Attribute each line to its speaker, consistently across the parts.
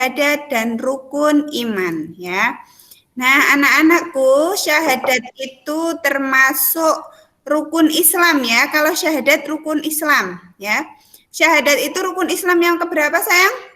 Speaker 1: syahadat dan rukun iman ya. Nah, anak-anakku, syahadat itu termasuk rukun Islam ya. Kalau syahadat rukun Islam ya. Syahadat itu rukun Islam yang keberapa sayang?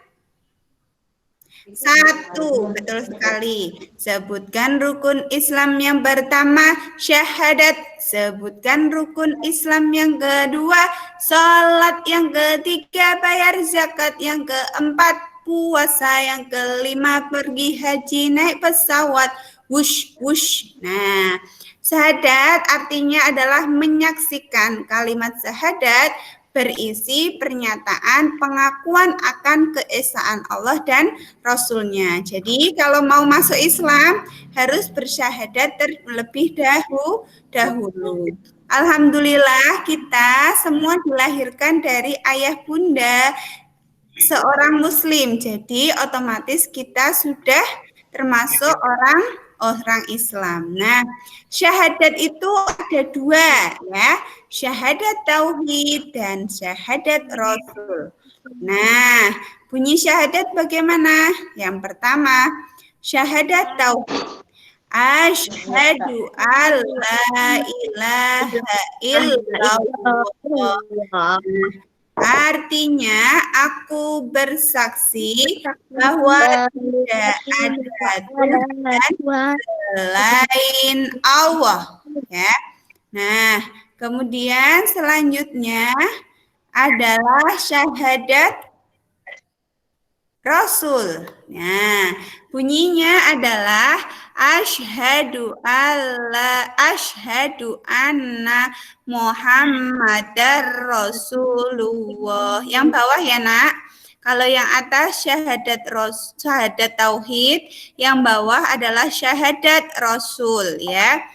Speaker 1: 1, betul sekali. Sebutkan rukun Islam yang pertama, syahadat. Sebutkan rukun Islam yang kedua, salat. Yang ketiga, bayar zakat. Yang keempat, puasa. Yang kelima, pergi haji naik pesawat. Wush, wush. Nah, syahadat artinya adalah menyaksikan. Kalimat syahadat berisi pernyataan pengakuan akan keesaan Allah dan Rasulnya. Jadi kalau mau masuk Islam harus bersyahadat terlebih dahulu. Alhamdulillah kita semua dilahirkan dari ayah bunda seorang muslim. Jadi otomatis kita sudah termasuk orang Islam. Nah, syahadat itu ada 2 ya. Syahadat tauhid dan syahadat rasul. Nah, bunyi syahadat bagaimana? Yang pertama, syahadat tauhid. Asyhadu alla ilaha illallah. Artinya, aku bersaksi bahwa tidak ada Tuhan selain Allah. Ya. Nah, kemudian selanjutnya adalah syahadat Rasul. Nah, bunyinya adalah asyhadu anna Muhammadar Rasulullah. Yang bawah ya, Nak. Kalau yang atas syahadat tauhid, yang bawah adalah syahadat Rasul ya.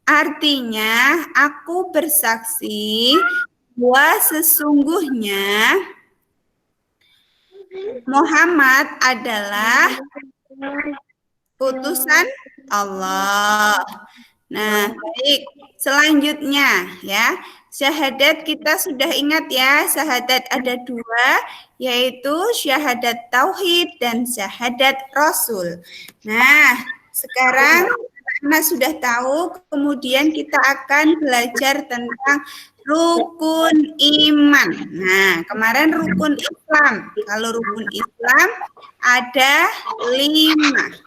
Speaker 1: Artinya aku bersaksi bahwa sesungguhnya Muhammad adalah utusan Allah. Nah, baik. Selanjutnya ya, syahadat kita sudah ingat ya, syahadat ada 2, yaitu syahadat tauhid dan syahadat rasul. Nah, sekarang karena sudah tahu, kemudian kita akan belajar tentang rukun iman. Nah, kemarin rukun Islam. Kalau rukun Islam ada 5.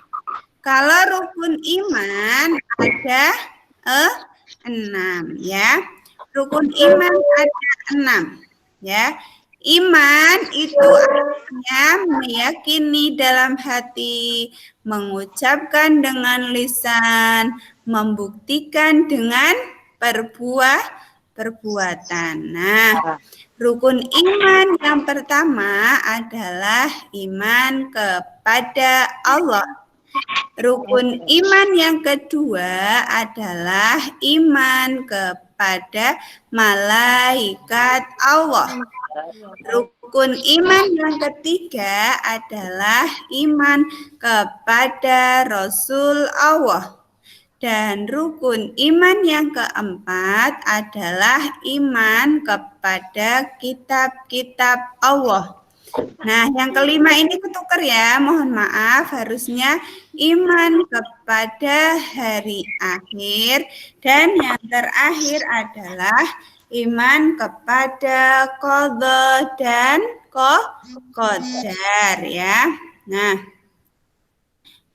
Speaker 1: Kalau rukun iman ada 6 ya. Rukun iman ada 6 ya. Iman itu artinya meyakini dalam hati, mengucapkan dengan lisan, membuktikan dengan perbuatan. Nah, rukun iman yang pertama adalah iman kepada Allah. Rukun iman yang kedua adalah iman kepada malaikat Allah. Rukun iman yang ketiga adalah iman kepada Rasul Allah. Dan rukun iman yang keempat adalah iman kepada kitab-kitab Allah. Nah, yang kelima ini ketukar ya, mohon maaf, harusnya iman kepada hari akhir, dan yang terakhir adalah iman kepada qadha dan qadar ya. Nah,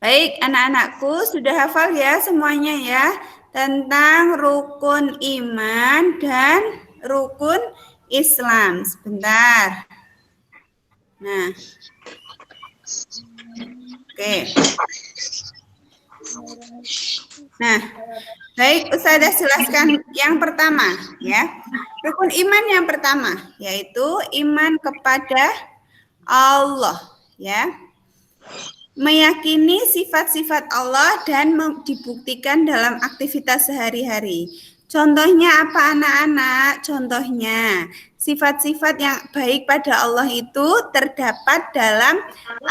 Speaker 1: baik anak-anakku, sudah hafal ya semuanya ya tentang rukun iman dan rukun Islam. Sebentar. Nah, oke. Nah, baik, Ustazah jelaskan yang pertama ya. Rukun iman yang pertama yaitu iman kepada Allah ya. Meyakini sifat-sifat Allah dan dibuktikan dalam aktivitas sehari-hari. Contohnya apa anak-anak? Contohnya sifat-sifat yang baik pada Allah itu terdapat dalam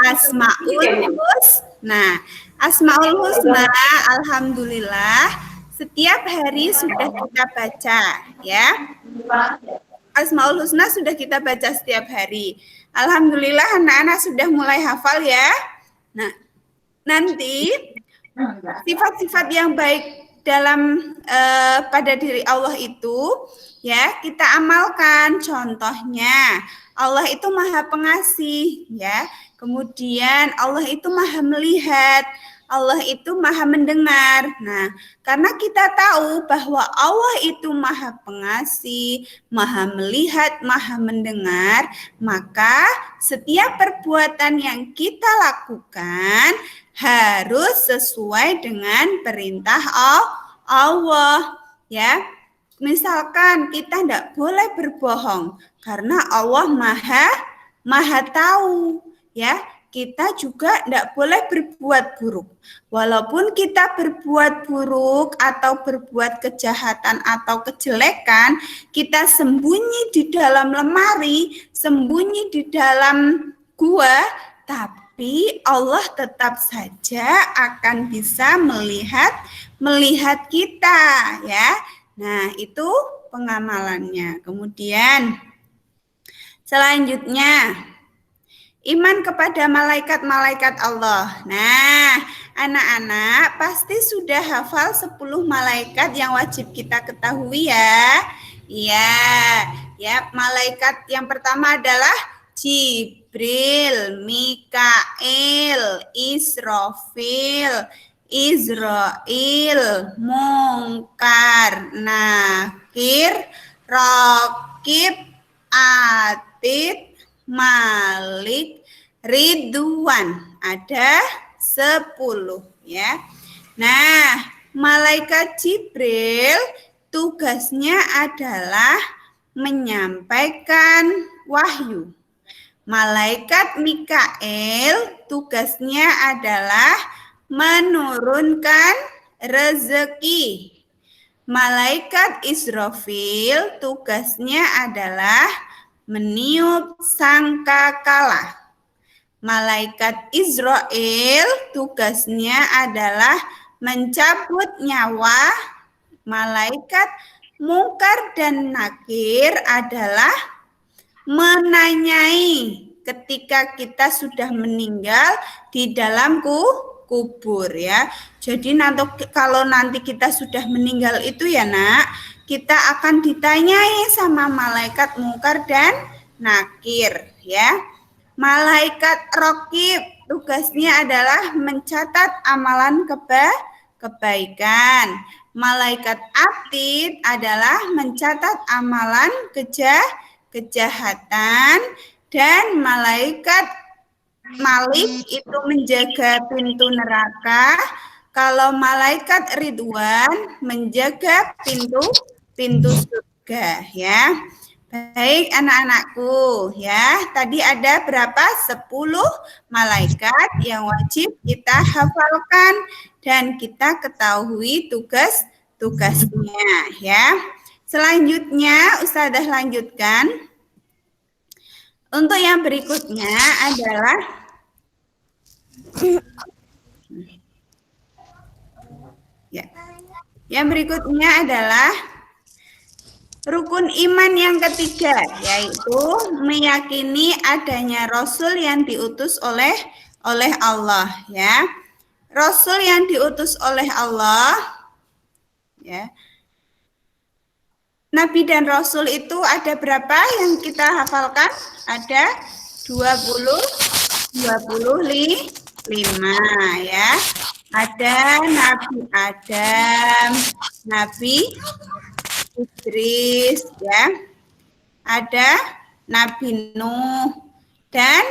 Speaker 1: Asmaul Husna. Asmaul Husna, alhamdulillah, setiap hari sudah kita baca, ya. Asmaul Husna sudah kita baca setiap hari. Alhamdulillah anak-anak sudah mulai hafal ya. Nah, nanti sifat-sifat yang baik dalam pada diri Allah itu ya kita amalkan. Contohnya Allah itu Maha Pengasih ya. Kemudian Allah itu Maha Melihat. Allah itu Maha Mendengar. Nah, karena kita tahu bahwa Allah itu Maha Pengasih, Maha Melihat, Maha Mendengar, maka setiap perbuatan yang kita lakukan harus sesuai dengan perintah Allah, ya. Misalkan kita tidak boleh berbohong karena Allah Maha tahu, ya. Kita juga tidak boleh berbuat buruk. Walaupun kita berbuat buruk atau berbuat kejahatan atau kejelekan, kita sembunyi di dalam lemari, sembunyi di dalam gua, tapi Allah tetap saja akan bisa melihat kita, ya. Nah, itu pengamalannya. Kemudian selanjutnya iman kepada malaikat-malaikat Allah. Nah, anak-anak pasti sudah hafal 10 malaikat yang wajib kita ketahui ya. Iya, ya, malaikat yang pertama adalah Jibril, Mikail, Israfil, Israil, Munkar, Nakir, Raqib, Atid, Malik, Ridwan. Ada 10 ya. Nah, malaikat Jibril tugasnya adalah menyampaikan wahyu. Malaikat Mikail tugasnya adalah menurunkan rezeki. Malaikat Israfil tugasnya adalah meniup sangkakala. Malaikat Israel tugasnya adalah mencabut nyawa. Malaikat Munkar dan Nakir adalah menanyai ketika kita sudah meninggal di dalam kubur ya. Jadi kalau nanti kita sudah meninggal itu ya nak, kita akan ditanyai sama malaikat Munkar dan Nakir ya. Malaikat Raqib tugasnya adalah mencatat amalan kebaikan. Malaikat Atid adalah mencatat amalan kejahatan, dan malaikat Malik itu menjaga pintu neraka. Kalau malaikat Ridwan menjaga pintu surga ya. Baik anak-anakku ya, tadi ada berapa? 10 malaikat yang wajib kita hafalkan dan kita ketahui tugasnya ya. Selanjutnya Ustazah lanjutkan. Untuk yang berikutnya adalah ya. Yang berikutnya adalah rukun iman yang ketiga, yaitu meyakini adanya Rasul yang diutus oleh Allah ya. Rasul yang diutus oleh Allah ya. Nabi dan Rasul itu ada berapa yang kita hafalkan? Ada 25 ya. Ada Nabi Adam, Nabi Idris ya. Ada Nabi Nuh, dan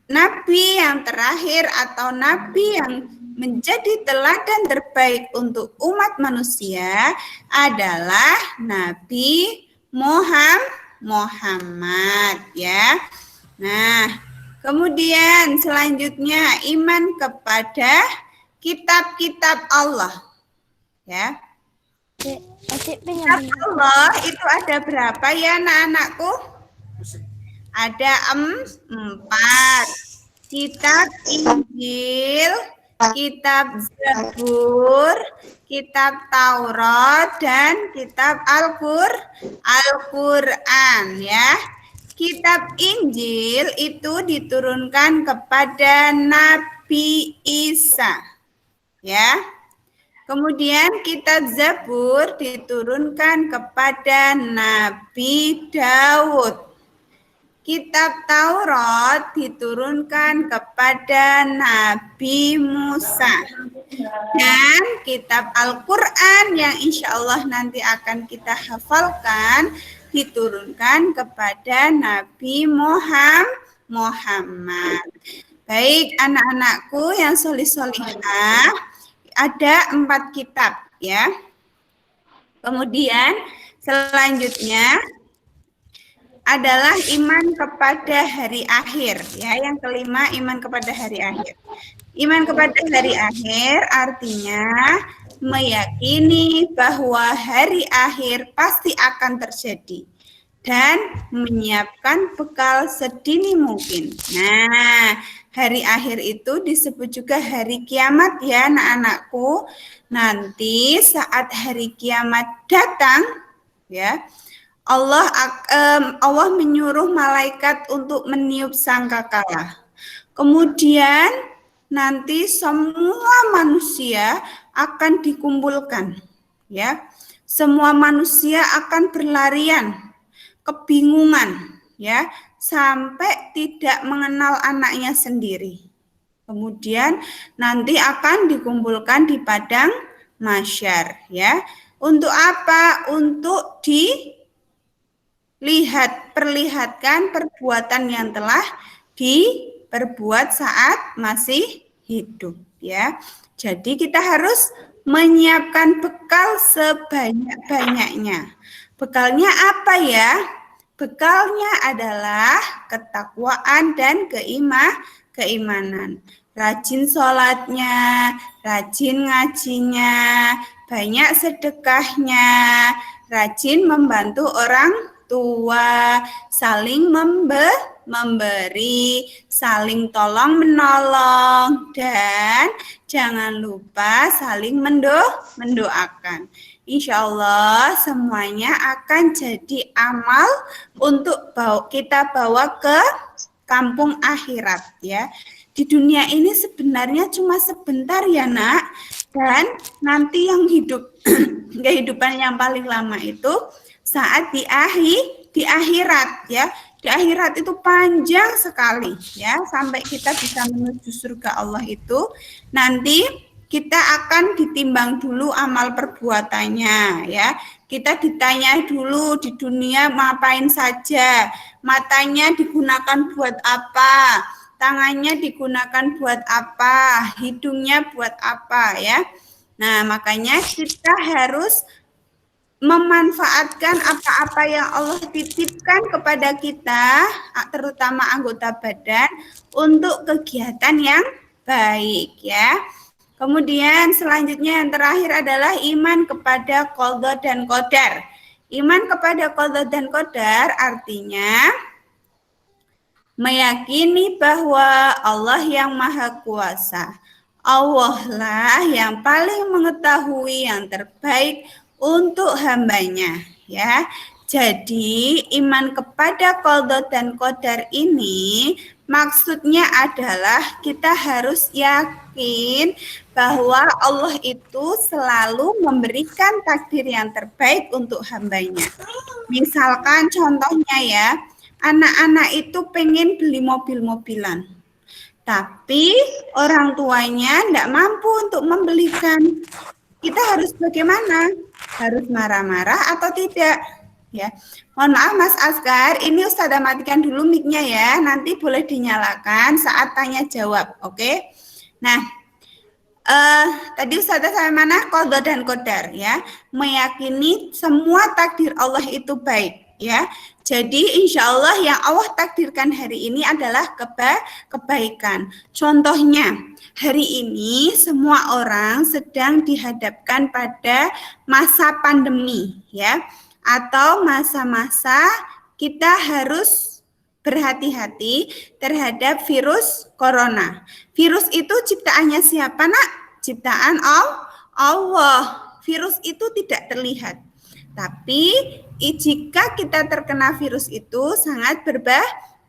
Speaker 1: Nabi yang terakhir atau Nabi yang menjadi teladan terbaik untuk umat manusia adalah Nabi Muhammad ya. Nah, kemudian selanjutnya iman kepada kitab-kitab Allah ya. Kitab Allah itu ada berapa ya anak-anakku? Ada 4. Kitab Injil, kitab Zabur, kitab Taurat dan kitab Al-Qur'an ya. Kitab Injil itu diturunkan kepada Nabi Isa. Ya. Kemudian kitab Zabur diturunkan kepada Nabi Daud. Kitab Taurat diturunkan kepada Nabi Musa. Dan kitab Al-Quran yang insya Allah nanti akan kita hafalkan diturunkan kepada Nabi Muhammad. Baik anak-anakku yang solih-solihah, ada 4 kitab ya. Kemudian selanjutnya adalah iman kepada hari akhir ya. Yang kelima, iman kepada hari akhir. Iman kepada hari akhir artinya meyakini bahwa hari akhir pasti akan terjadi dan menyiapkan bekal sedini mungkin. Nah, hari akhir itu disebut juga hari kiamat ya anak-anakku. Nanti saat hari kiamat datang ya, Allah menyuruh malaikat untuk meniup sangkakala. Kemudian nanti semua manusia akan dikumpulkan, ya. Semua manusia akan berlarian, kebingungan, ya, sampai tidak mengenal anaknya sendiri. Kemudian nanti akan dikumpulkan di padang mahsyar, ya. Untuk apa? Untuk perlihatkan perbuatan yang telah diperbuat saat masih hidup ya. Jadi kita harus menyiapkan bekal sebanyak-banyaknya. Bekalnya apa ya? Bekalnya adalah ketakwaan dan keimanan. Rajin sholatnya, rajin ngajinya, banyak sedekahnya, rajin membantu orang tua, saling memberi, saling tolong menolong, dan jangan lupa saling mendoakan. Insya Allah semuanya akan jadi amal untuk kita bawa ke kampung akhirat ya. Di dunia ini sebenarnya cuma sebentar ya nak, dan nanti yang kehidupan yang paling lama itu saat di akhirat ya. Di akhirat itu panjang sekali ya, sampai kita bisa menuju surga Allah itu nanti kita akan ditimbang dulu amal perbuatannya ya. Kita ditanya dulu di dunia ngapain saja, matanya digunakan buat apa, tangannya digunakan buat apa, hidungnya buat apa ya. Nah, makanya kita harus memanfaatkan apa-apa yang Allah titipkan kepada kita, terutama anggota badan, untuk kegiatan yang baik ya. Kemudian selanjutnya yang terakhir adalah iman kepada qadha dan qadar. Iman kepada qadha dan qadar artinya meyakini bahwa Allah yang Maha Kuasa, Allah lah yang paling mengetahui yang terbaik untuk hambanya ya. Jadi iman kepada qadha dan qadar ini maksudnya adalah kita harus yakin bahwa Allah itu selalu memberikan takdir yang terbaik untuk hambanya. Misalkan contohnya ya, anak-anak itu pengen beli mobil-mobilan, tapi orang tuanya tidak mampu untuk membelikan. Kita harus bagaimana? Harus marah-marah atau tidak? Ya, mohon maaf Mas Asgar, ini Ustazah matikan dulu mic-nya ya, nanti boleh dinyalakan saat tanya jawab, oke? Nah, tadi Ustazah sampai mana? Qadha dan qadar ya, meyakini semua takdir Allah itu baik ya. Jadi insya Allah yang Allah takdirkan hari ini adalah kebaikan. Contohnya, hari ini semua orang sedang dihadapkan pada masa pandemi ya, atau masa-masa kita harus berhati-hati terhadap virus corona. Virus itu ciptaannya siapa nak? Ciptaan Allah. Virus itu tidak terlihat. Tapi jika kita terkena virus itu sangat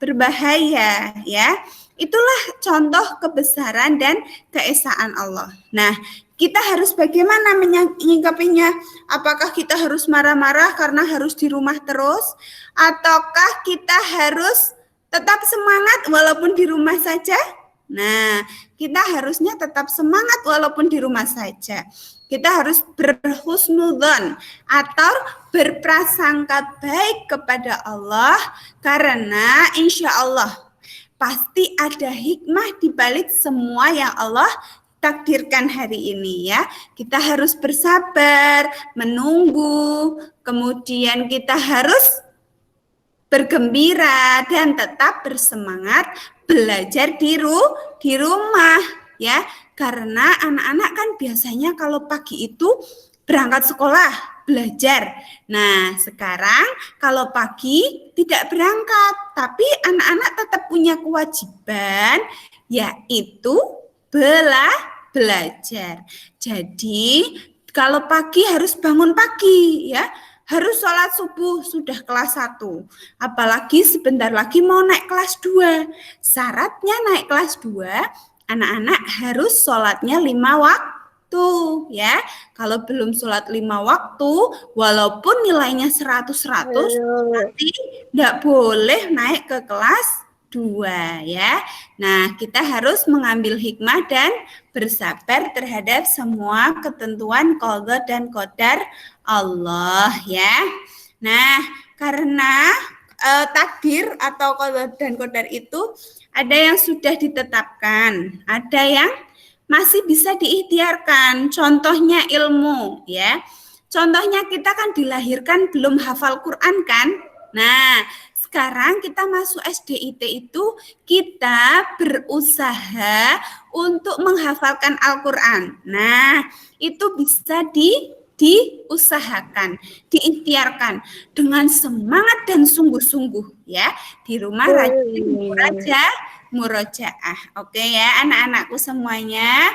Speaker 1: berbahaya, ya. Itulah contoh kebesaran dan keesaan Allah. Nah, kita harus bagaimana menyikapinya? Apakah kita harus marah-marah karena harus di rumah terus? Ataukah kita harus tetap semangat walaupun di rumah saja? Nah, kita harusnya tetap semangat walaupun di rumah saja. Kita harus berhusnudzon atau berprasangka baik kepada Allah karena insya Allah pasti ada hikmah di balik semua yang Allah takdirkan hari ini ya. Kita harus bersabar, menunggu, kemudian kita harus bergembira dan tetap bersemangat belajar di rumah ya. Karena anak-anak kan biasanya kalau pagi itu berangkat sekolah, belajar. Nah, sekarang kalau pagi tidak berangkat, tapi anak-anak tetap punya kewajiban yaitu belajar. Jadi, kalau pagi harus bangun pagi ya. Harus sholat subuh sudah kelas 1. Apalagi sebentar lagi mau naik kelas 2. Syaratnya naik kelas 2, anak-anak harus sholatnya 5 waktu ya. Kalau belum sholat 5 waktu, walaupun nilainya 100, nanti tidak boleh naik ke kelas 2 ya. Nah, kita harus mengambil hikmah dan bersabar terhadap semua ketentuan qadha dan qadar Allah ya. Nah, karena takdir atau qadha dan qadar itu ada yang sudah ditetapkan, ada yang masih bisa diikhtiarkan. Contohnya ilmu ya. Contohnya kita kan dilahirkan belum hafal Quran kan? Nah, sekarang kita masuk SDIT itu kita berusaha untuk menghafalkan Al-Quran. Nah, itu bisa diusahakan, diikhtiarkan dengan semangat dan sungguh-sungguh ya. Di rumah rajin murojaah. Oke ya anak-anakku semuanya.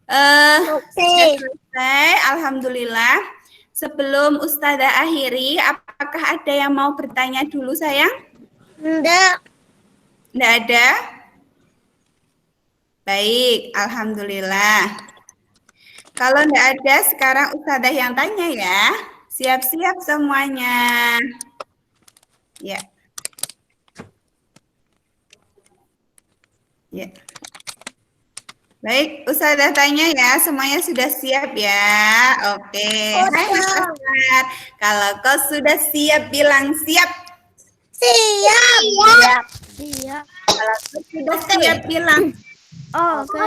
Speaker 1: Sudah selesai, alhamdulillah. Sebelum Ustazah akhiri, apakah ada yang mau bertanya dulu sayang? Enggak ada? Baik, alhamdulillah. Kalau enggak ada, sekarang Ustazah yang tanya ya. Siap-siap semuanya. Ya. Ya. Baik, Ustazah tanya ya, semuanya sudah siap ya? Oke. Hai Mas Asgar, kalau kau sudah siap bilang siap. Siap. Kalau kau sudah siap bilang. Oke.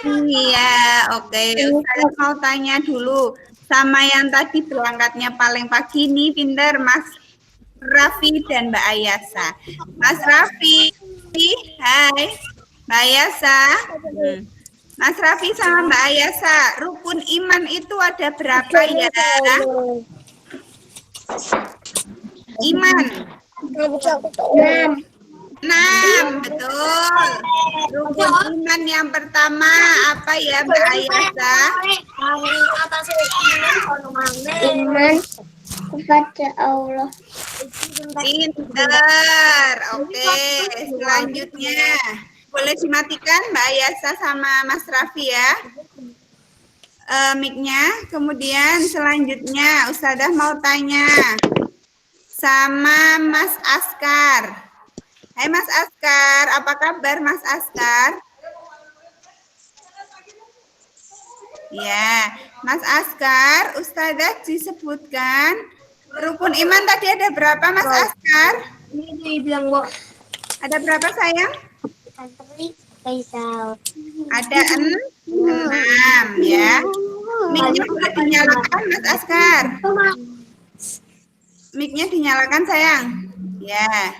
Speaker 1: Iya, oke. Ustazah mau tanya dulu sama yang tadi berangkatnya paling pagi nih, pinter Mas Raffi dan Mbak Ayasa. Mas Raffi, hai. Mbak Ayasa. Mas Raffi sama Mbak Ayasa, rukun iman itu ada berapa ya? Iman. 6, betul. Rukun iman yang pertama apa ya Mbak Ayasa?
Speaker 2: Iman kepada Allah.
Speaker 1: Pinter. Oke, selanjutnya. Boleh dimatikan Mbak Ayasa sama Mas Raffi ya. Mic-nya. Kemudian selanjutnya Ustazah mau tanya sama Mas Askar. Hai Mas Askar, apa kabar Mas Askar? Ya, Mas Askar, Ustazah disebutkan rukun iman tadi ada berapa Mas Askar?
Speaker 2: Ini bilang kok.
Speaker 1: Ada berapa sayang? Ada 6 ya. Mic-nya boleh dinyalakan Mas Askar. Mic-nya dinyalakan sayang. Ya.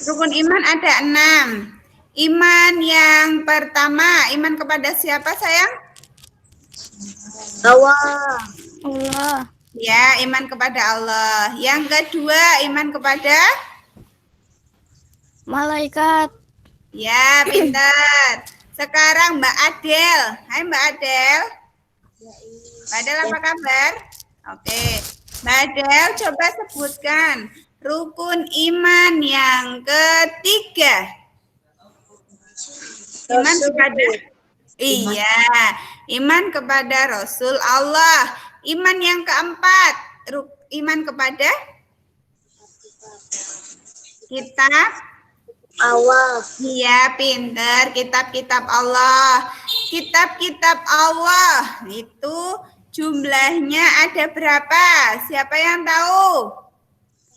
Speaker 1: Rukun iman ada 6. Iman yang pertama, iman kepada siapa sayang?
Speaker 2: Allah.
Speaker 1: Ya, iman kepada Allah. Yang kedua, iman kepada
Speaker 2: Malaikat.
Speaker 1: ya, pintar. Sekarang Mbak Adel. Hai Mbak Adel. Badal apa kabar? Oke. Badal coba sebutkan rukun iman yang ketiga. Iman kepada iya, iman kepada Rasul Allah. Iman yang keempat, iman kepada kitab
Speaker 2: Allah.
Speaker 1: Iya, pinter. Kitab-kitab Allah. Kitab-kitab Allah itu jumlahnya ada berapa? Siapa yang tahu?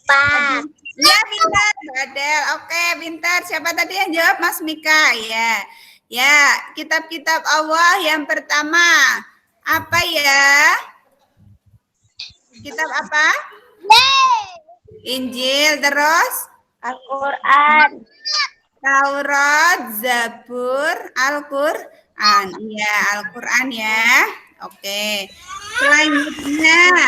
Speaker 2: Pak.
Speaker 1: Ya, pintar, Badel. Oke, pintar. Siapa tadi yang jawab? Mas Mika. Ya. Ya, kitab-kitab Allah yang pertama. Apa ya? Kitab apa? Injil, terus?
Speaker 2: Al-Quran.
Speaker 1: Taurat, Zabur, Al-Quran. Ya, Al-Quran ya. Oke. Selanjutnya.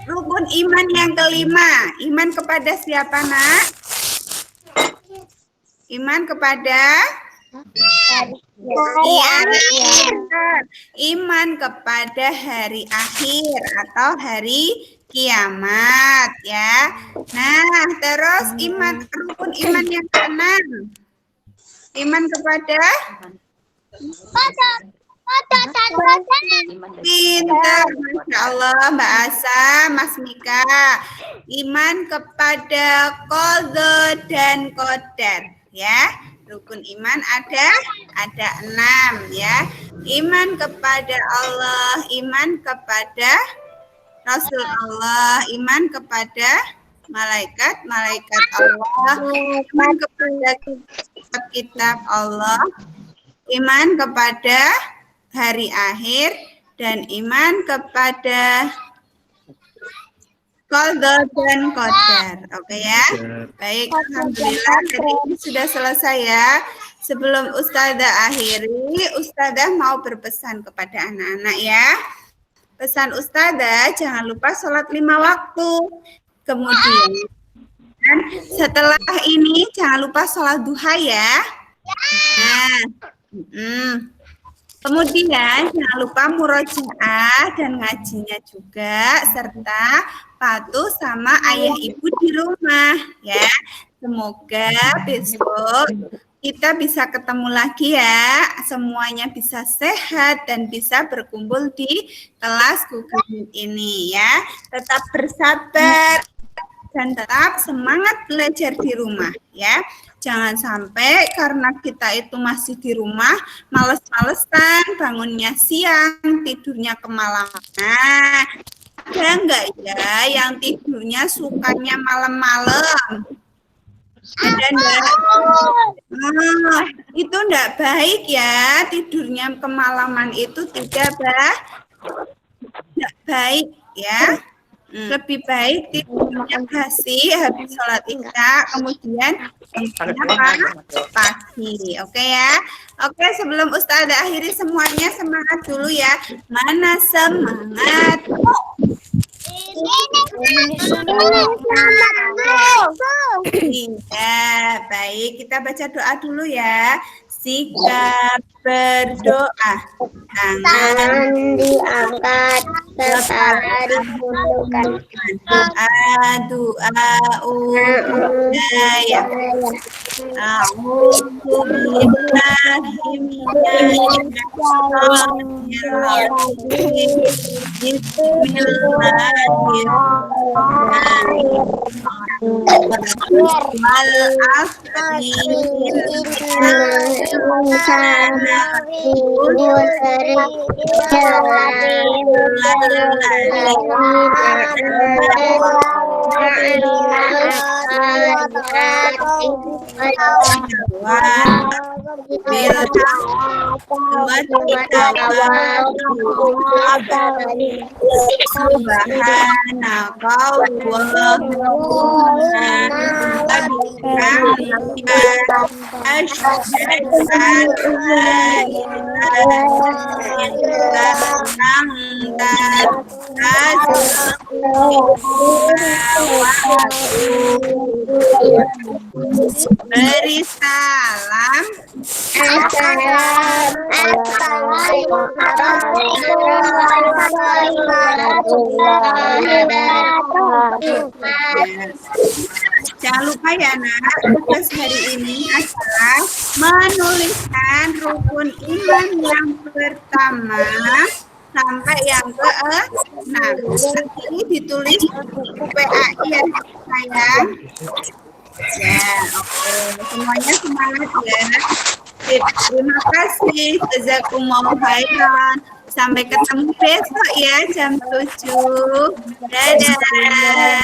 Speaker 1: Rukun iman yang kelima. Iman kepada siapa, Nak? Iman kepada? Iya, iman kepada hari akhir atau hari kiamat ya. Nah, terus rukun iman yang keenam. Iman kepada pintar, Masya Allah, Mbak Asa, Mas Mika. Iman kepada qadha dan qadar ya. Rukun iman ada 6 ya. Iman kepada Allah, iman kepada Rasul Allah, iman kepada malaikat Allah, iman kepada kitab Allah, iman kepada hari akhir, dan iman kepada qadha dan qadar. Oke ya. Baik, alhamdulillah hari ini sudah selesai ya. Sebelum Ustazah akhiri, Ustazah mau berpesan kepada anak-anak ya. Pesan Ustazah, jangan lupa sholat 5 waktu. Kemudian setelah ini jangan lupa sholat duha ya. Nah, kemudian jangan lupa murojaah dan ngajinya juga, serta patuh sama ayah ibu di rumah ya. Semoga besok kita bisa ketemu lagi ya, semuanya bisa sehat dan bisa berkumpul di kelas Google Meet ini ya. Tetap bersabar dan tetap semangat belajar di rumah ya. Jangan sampai karena kita itu masih di rumah, males-malesan, bangunnya siang, tidurnya kemalaman. Nah, ada enggak ya yang tidurnya sukanya malam-malam? Ada enggak? Nah, itu enggak baik ya, tidurnya kemalaman itu tidak baik ya. Lebih baik tidurnya basi habis sholat isya, kemudian pagi. Oke ya. Oke, sebelum Ustazah akhiri semuanya semangat dulu ya. Mana semangat? Iya, baik. Kita baca doa dulu ya. Sikap berdoa. Tangan
Speaker 2: diangkat, kepala ditundukkan.
Speaker 1: Doa ya. A'udzu billahi minasyaitonir Bismillahirrahmanirrahim. Wal asri Beri salam.
Speaker 2: Assalamualaikum warahmatullahi wabarakatuh.
Speaker 1: Jangan lupa ya nak, tugas hari ini adalah menuliskan rukun iman yang pertama sampai yang ke-6. Nanti ditulis buku PAI ya sayang. Ya, oke. Semuanya semangat ya. Sip. Terima kasih. Jazakumullah khairan. Sampai ketemu besok ya jam 7. Dadah.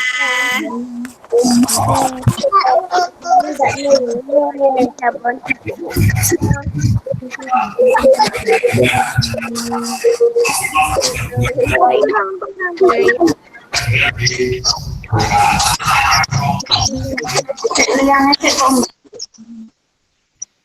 Speaker 1: Yang